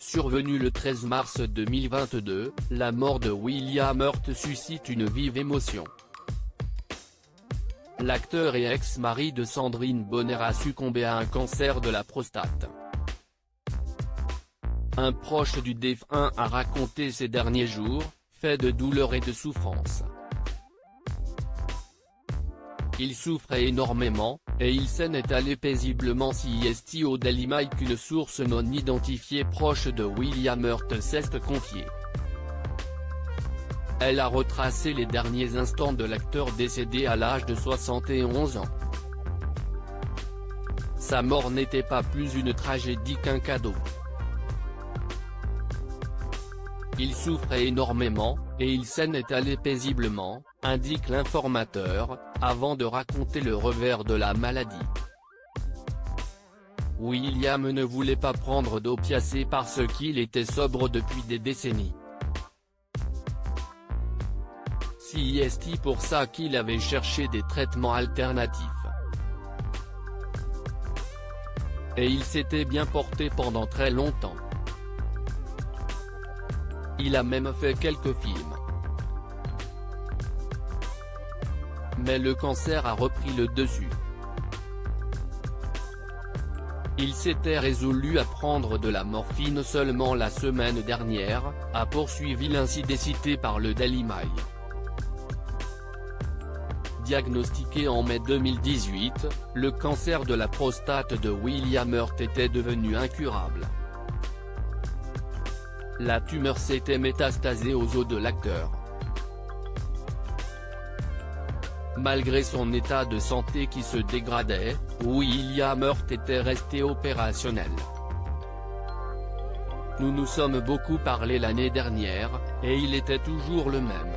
survenu le 13 mars 2022, la mort de William Hurt suscite une vive émotion. L'acteur et ex-mari de Sandrine Bonner a succombé à un cancer de la prostate. Un proche du défunt a raconté ces derniers jours, fait de douleur et de souffrance. Il souffrait énormément, et il s'en est allé paisiblement CIST au Daily Mail qu'une source non identifiée proche de William Hurt s'est confiée. Elle a retracé les derniers instants de l'acteur décédé à l'âge de 71 ans. Sa mort n'était pas plus une tragédie qu'un cadeau. Il souffrait énormément, et il s'en est allé paisiblement, indique l'informateur, avant de raconter le revers de la maladie. William ne voulait pas prendre d'opiacés parce qu'il était sobre depuis des décennies. CIST pour ça qu'il avait cherché des traitements alternatifs. Et il s'était bien porté pendant très longtemps. Il a même fait quelques films. Mais le cancer a repris le dessus. Il s'était résolu à prendre de la morphine seulement la semaine dernière, a poursuivi l'incident cité par le Daily Mail. Diagnostiqué en mai 2018, le cancer de la prostate de William Hurt était devenu incurable. La tumeur s'était métastasée aux os de l'acteur. Malgré son état de santé qui se dégradait, William Hurt était resté opérationnel. Nous nous sommes beaucoup parlé l'année dernière, et il était toujours le même.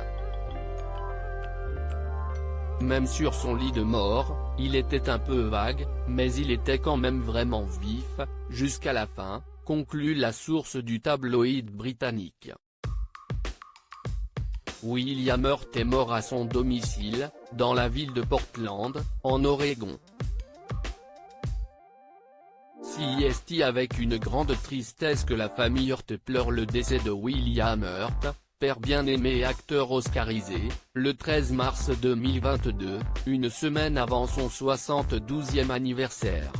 Même sur son lit de mort, il était un peu vague, mais il était quand même vraiment vif, jusqu'à la fin, conclut la source du tabloïd britannique. William Hurt est mort à son domicile, dans la ville de Portland, en Oregon. CIST avec une grande tristesse que la famille Hurt pleure le décès de William Hurt, père bien-aimé et acteur oscarisé, le 13 mars 2022, une semaine avant son 72e anniversaire.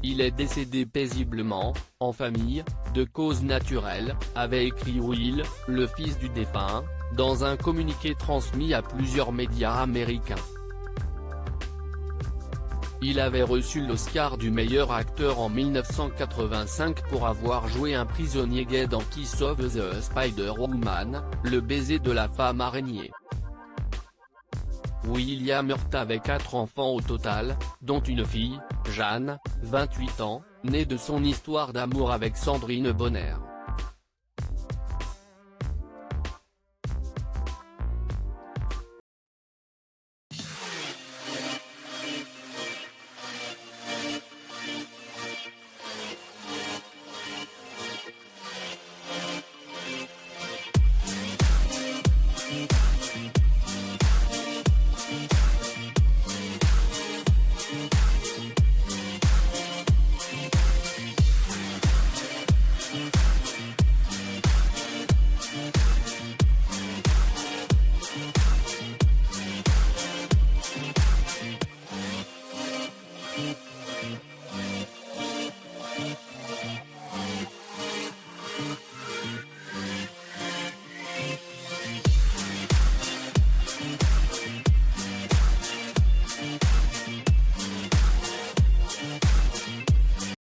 Il est décédé paisiblement, en famille, de cause naturelle, avait écrit Will, le fils du défunt, dans un communiqué transmis à plusieurs médias américains. Il avait reçu l'Oscar du meilleur acteur en 1985 pour avoir joué un prisonnier gay dans Kiss of the Spider-Woman, le baiser de la femme araignée. William Hurt avait 4 enfants au total, dont une fille, Jeanne, 28 ans, née de son histoire d'amour avec Sandrine Bonner.